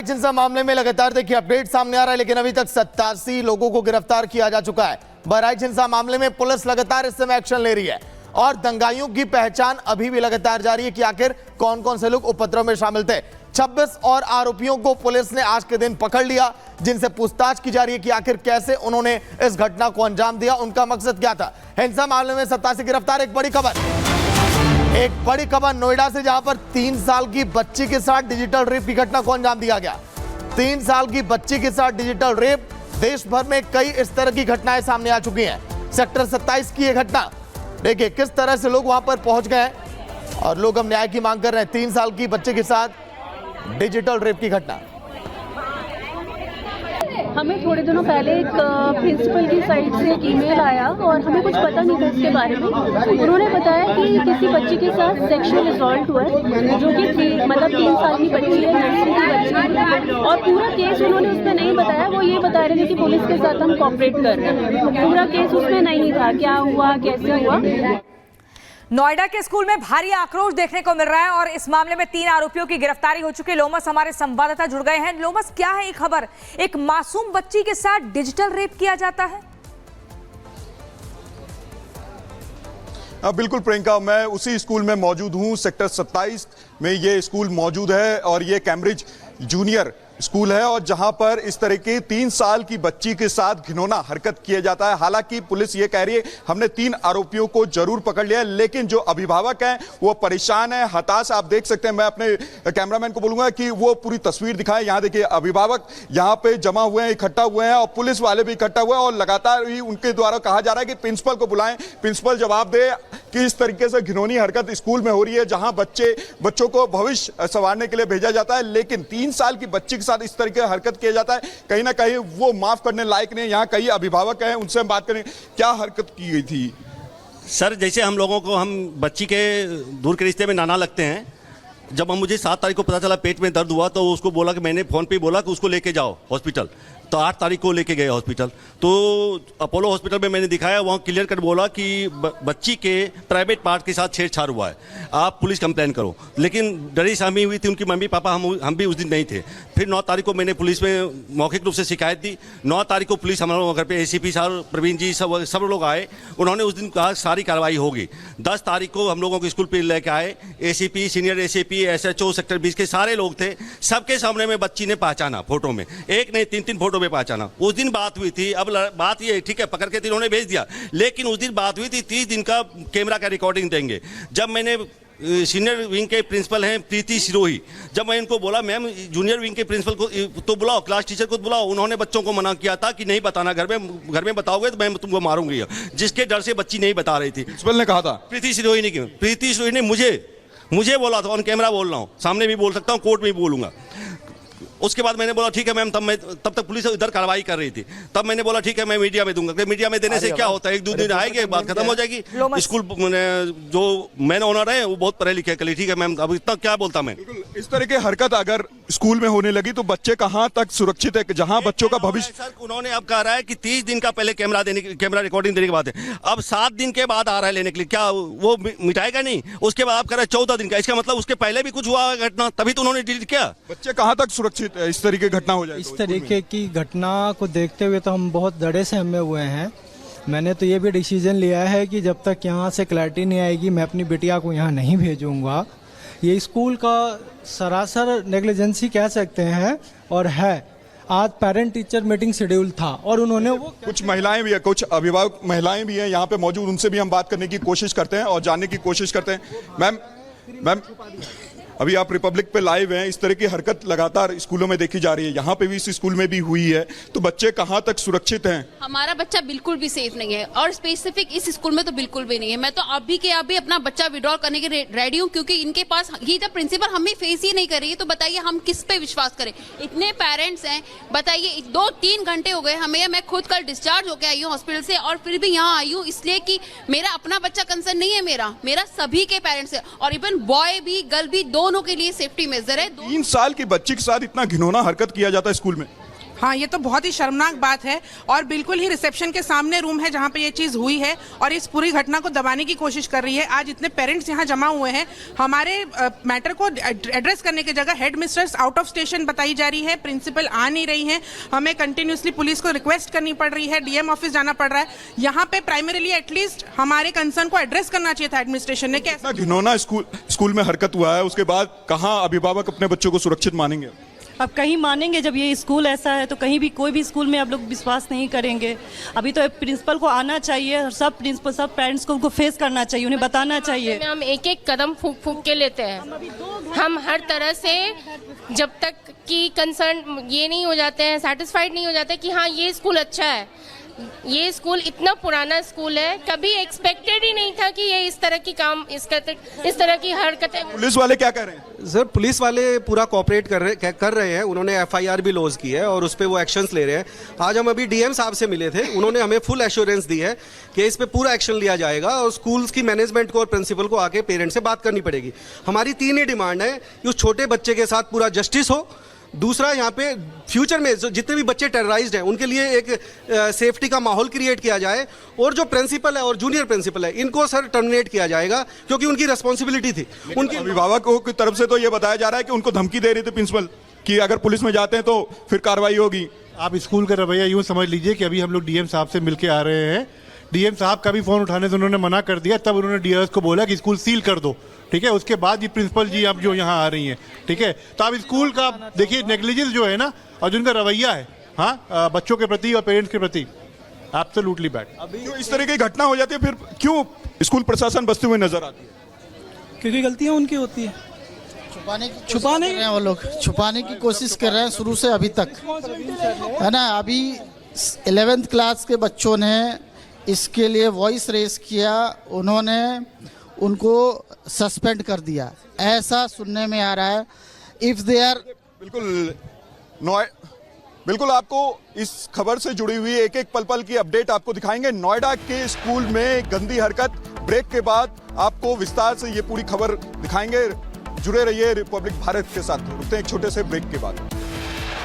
हिंसा मामले में लगातार देखिए अपडेट सामने आ रहा है, लेकिन अभी तक 87 लोगों को गिरफ्तार किया जा चुका है। बहराइच हिंसा मामले में पुलिस लगातार इस समय एक्शन ले रही है और दंगाइयों की पहचान अभी भी लगातार जारी है कि आखिर कौन कौन से लोग उपद्रव में शामिल थे। 26 और आरोपियों को पुलिस ने आज के दिन पकड़ लिया, जिनसे पूछताछ की जा रही है कि आखिर कैसे उन्होंने इस घटना को अंजाम दिया, उनका मकसद क्या था। हिंसा मामले में 87 गिरफ्तार। एक बड़ी खबर नोएडा से, जहां पर 3 साल की बच्ची के साथ डिजिटल रेप की घटना को अंजाम दिया गया। 3 साल की बच्ची के साथ डिजिटल रेप। देश भर में कई इस तरह की घटनाएं सामने आ चुकी हैं। सेक्टर 27 की यह घटना, देखिए किस तरह से लोग वहां पर पहुंच गए और लोग अब न्याय की मांग कर रहे हैं। 3 साल की बच्चे के साथ डिजिटल रेप की घटना। हमें थोड़े दिनों पहले एक प्रिंसिपल की साइड से एक ईमेल आया और हमें कुछ पता नहीं था इसके बारे में। उन्होंने बताया कि किसी बच्ची के साथ सेक्सुअल असॉल्ट हुआ है, जो कि 3 साल की बच्ची है, नर्सरी की बच्ची है। और पूरा केस उन्होंने उसमें नहीं बताया। वो ये बता रहे थे कि पुलिस के साथ हम कोऑपरेट कर रहे हैं। पूरा केस उसमें नहीं था, क्या हुआ कैसे हुआ। नोएडा के स्कूल में भारी आक्रोश देखने को मिल रहा है और इस मामले में 3 आरोपियों की गिरफ्तारी हो चुकी है। लोमस हमारे संवाददाता जुड़ गए हैं। लोमस, क्या है ये खबर? एक मासूम बच्ची के साथ डिजिटल रेप किया जाता है? बिल्कुल प्रियंका, मैं उसी स्कूल में मौजूद हूं। सेक्टर 27 में ये स्कूल मौजूद है और ये कैम्ब्रिज जूनियर स्कूल है, और जहां पर इस तरह की 3 साल की बच्ची के साथ घिनौना हरकत किया जाता है। हालांकि पुलिस ये कह रही है हमने 3 आरोपियों को जरूर पकड़ लिया, लेकिन जो अभिभावक हैं वो परेशान है, हताश। आप देख सकते हैं, मैं अपने कैमरामैन को बोलूंगा कि वो पूरी तस्वीर दिखाएं। यहां देखिए अभिभावक यहां पे जमा हुए हैं, इकट्ठा हुए हैं, और पुलिस वाले भी इकट्ठा हुए हैं और लगातार ही उनके द्वारा कहा जा रहा है कि प्रिंसिपल को बुलाएं, प्रिंसिपल जवाब दे कि इस तरीके से घिनौनी हरकत स्कूल में हो रही है, जहां बच्चों को भविष्य संवारने के लिए भेजा जाता है, लेकिन 3 साल की बच्ची के साथ इस तरीके हरकत किया जाता है। कहीं ना कहीं वो माफ करने लायक नहीं। यहाँ कई अभिभावक हैं, उनसे हम बात करें, क्या हरकत की गई थी? सर, जैसे हम लोगों को, हम बच्ची के दूर के रिश्ते में नाना लगते हैं। जब मुझे 7 तारीख को पता चला पेट में दर्द हुआ, तो उसको बोला कि मैंने फोन पे बोला कि उसको लेके जाओ हॉस्पिटल। तो 8 तारीख को लेके गए हॉस्पिटल। तो अपोलो हॉस्पिटल में मैंने दिखाया, वहाँ क्लियर कट बोला कि बच्ची के प्राइवेट पार्ट के साथ छेड़छाड़ हुआ है, आप पुलिस कंप्लेन करो। लेकिन डरी सहमी हुई थी उनकी मम्मी पापा, हम भी उस दिन नहीं थे। फिर 9 तारीख को मैंने पुलिस में मौखिक रूप से शिकायत दी। 9 तारीख को पुलिस हमारे घर पे ACP साहब, प्रवीण जी, सब लोग आए। उन्होंने उस दिन कहा सारी कार्रवाई होगी। 10 तारीख को हम लोगों को स्कूल पर लेके आए। ACP, senior ACP, SHO sector 20 के सारे लोग थे। सबके सामने में बच्ची ने पहचाना, फोटो में, एक नहीं 3 फोटो में पहचाना। उस दिन बात हुई थी। अब बात ये, ठीक है, पकड़ के इन्होंने भेज दिया, लेकिन उस दिन बात हुई थी 30 दिन का कैमरा का रिकॉर्डिंग देंगे। जब मैंने सीनियर विंग के प्रिंसिपल हैं प्रीति सिरोही, जब मैं इनको बोला मैम जूनियर विंग के प्रिंसिपल को तो बुलाओ, क्लास टीचर को बुलाओ, उन्होंने बच्चों को मना किया था कि नहीं बताना, घर में बताओगे तो मैं तुमको मारूंगी, जिसके डर से बच्ची नहीं बता रही थी। प्रिंसिपल ने कहा था? प्रीति सिरोही ने मुझे बोला था, ऑन कैमरा बोल रहा हूँ, सामने भी बोल सकता हूँ, कोर्ट में भी बोलूंगा। उसके बाद मैंने बोला ठीक है मैम, तब तक पुलिस इधर कार्रवाई कर रही थी। तब मैंने बोला ठीक है मैं मीडिया में दूंगा। मीडिया में देने से क्या होता है, 1-2 दिन आएंगे, बात खत्म हो जाएगी। स्कूल जो मैन ओनर है वो बहुत पढ़े लिखे, कल ठीक है मैम, अब इतना क्या बोलता मैं। इस तरह की हरकत अगर स्कूल में होने लगी तो बच्चे कहां तक सुरक्षित है, जहां बच्चों का भविष्य? सर, उन्होंने अब कह रहा है कि 30 दिन का पहले कैमरा रिकॉर्डिंग देने की बात है। अब 7 दिन के बाद आ रहा है लेने के लिए, क्या वो मिटाएगा नहीं? उसके बाद आप कह रहे हैं 14 दिन का, इसका मतलब उसके पहले भी कुछ हुआ घटना, तभी तो उन्होंने डिलीट किया। बच्चे कहां तक सुरक्षित है इस तरीके घटना हो जाए? इस तरीके की घटना को देखते हुए तो हम बहुत डरे सहमे हुए हैं। मैंने तो ये भी डिसीजन लिया है कि जब तक यहाँ से क्लैरिटी नहीं आएगी मैं अपनी बिटिया को यहाँ नहीं भेजूंगा। ये स्कूल का सरासर नेग्लिजेंसी कह सकते हैं और है। आज पेरेंट टीचर मीटिंग शेड्यूल था और उन्होंने वो, कुछ महिलाएं भी है, कुछ अभिभावक महिलाएं भी हैं यहाँ पे मौजूद, उनसे भी हम बात करने की कोशिश करते हैं और जानने की कोशिश करते हैं। मैम अभी आप रिपब्लिक पे लाइव हैं, इस तरह की हरकत लगातार स्कूलों में देखी जा रही है, यहाँ पे भी इस स्कूल में भी हुई है, तो बच्चे कहाँ तक सुरक्षित हैं? हमारा बच्चा बिल्कुल भी सेफ नहीं है और स्पेसिफिक इस स्कूल में तो बिल्कुल भी नहीं है। मैं तो अभी के अभी अपना बच्चा विड्रॉल करने के रेडी हूँ, क्योंकि इनके पास ही जब प्रिंसिपल हमें फेस ही नहीं कर रही है तो बताइए हम किस पे विश्वास करें। इतने पेरेंट्स हैं, बताइए 2-3 घंटे हो गए हमें। मैं खुद कल डिस्चार्ज होकर आई हूँ हॉस्पिटल से और फिर भी यहाँ आई हूँ इसलिए कि मेरा अपना बच्चा कंसर्न नहीं है, मेरा सभी के पेरेंट्स है और इवन बॉय भी गर्ल भी दोनों के लिए सेफ्टी मेजर है। 3 साल की बच्ची के साथ इतना घिनौना हरकत किया जाता है स्कूल में? हाँ, ये तो बहुत ही शर्मनाक बात है और बिल्कुल ही रिसेप्शन के सामने रूम है जहाँ पे ये चीज़ हुई है और इस पूरी घटना को दबाने की कोशिश कर रही है। आज इतने पेरेंट्स यहाँ जमा हुए हैं, हमारे मैटर को एड्रेस करने की जगह head mistress out of station बताई जा रही है, प्रिंसिपल आ नहीं रही है, हमें कंटिन्यूसली पुलिस को रिक्वेस्ट करनी पड़ रही है, डीएम ऑफिस जाना पड़ रहा है। यहाँ पे प्राइमरीली एटलीस्ट हमारे कंसर्न को एड्रेस करना चाहिए था एडमिनिस्ट्रेशन ने। कैसे घिनौना स्कूल में हरकत हुआ है, उसके बाद कहाँ अभिभावक अपने बच्चों को सुरक्षित मानेंगे? अब कहीं मानेंगे, जब ये स्कूल ऐसा है तो कहीं भी कोई भी स्कूल में अब लोग विश्वास नहीं करेंगे। अभी तो प्रिंसिपल को आना चाहिए और सब प्रिंसिपल सब पेरेंट्स को उनको फेस करना चाहिए, उन्हें बताना चाहिए। हम एक एक कदम फूक के लेते हैं, हम हर तरह से जब तक कि कंसर्न ये नहीं हो जाते हैं, सेटिस्फाइड नहीं हो जाते कि हाँ ये स्कूल अच्छा है, ये स्कूल इतना पुराना स्कूल है, कभी एक्सपेक्टेड ही नहीं था कि ये इस तरह की काम इस तरह की हरकतें। पुलिस वाले क्या कर रहे हैं? सर, पुलिस वाले पूरा कोऑपरेट कर रहे हैं। उन्होंने एफआईआर भी लॉन्च की है और उस पर वो एक्शंस ले रहे हैं। आज हम अभी डीएम साहब से मिले थे, उन्होंने हमें फुल एश्योरेंस दी है कि इस पे पूरा एक्शन लिया जाएगा और स्कूल्स की मैनेजमेंट को और प्रिंसिपल को आके पेरेंट्स से बात करनी पड़ेगी। हमारी 3 ही डिमांड है कि उस छोटे बच्चे के साथ पूरा जस्टिस हो। दूसरा, यहाँ पे फ्यूचर में जितने भी बच्चे टेरराइज्ड हैं उनके लिए एक सेफ्टी का माहौल क्रिएट किया जाए और जो प्रिंसिपल है और जूनियर प्रिंसिपल है इनको सर टर्मिनेट किया जाएगा क्योंकि उनकी रिस्पॉन्सिबिलिटी थी। उनके अभिभावकों की तरफ से तो ये बताया जा रहा है कि उनको धमकी दे रही थी प्रिंसिपल कि अगर पुलिस में जाते हैं तो फिर कार्रवाई होगी। आप स्कूल का रवैया यूँ समझ लीजिए कि अभी हम लोग डीएम साहब से मिलके आ रहे हैं। डीएम साहब का भी फोन उठाने से उन्होंने मना कर दिया, तब उन्होंने डीआरएस को बोला कि स्कूल सील कर दो, ठीक है। उसके बाद ये प्रिंसिपल जी अब जो यहाँ आ रही हैं, ठीक है। तो आप स्कूल का देखिए नेग्लिजेंस जो है ना और जिनका रवैया है, हाँ, बच्चों के प्रति और पेरेंट्स के प्रति एब्सोल्युटली बैड। अभी जो इस तरह की घटना हो जाती है फिर क्यों स्कूल प्रशासन बसते हुए नजर आती है? क्योंकि गलतियाँ उनकी होती है, छुपाने रहे हैं वो लोग, छुपाने की कोशिश कर रहे हैं शुरू से अभी तक, है ना। अभी 11th क्लास के बच्चों ने इसके लिए वॉइस रेस किया, उन्होंने उनको सस्पेंड कर दिया, ऐसा सुनने में आ रहा है। इफ दे आर बिल्कुल आपको इस खबर से जुड़ी हुई एक एक पल पल की अपडेट आपको दिखाएंगे। नोएडा के स्कूल में गंदी हरकत, ब्रेक के बाद आपको विस्तार से ये पूरी खबर दिखाएंगे। जुड़े रहिए रिपब्लिक भारत के साथ। रुकते हैं एक छोटे से ब्रेक के बाद।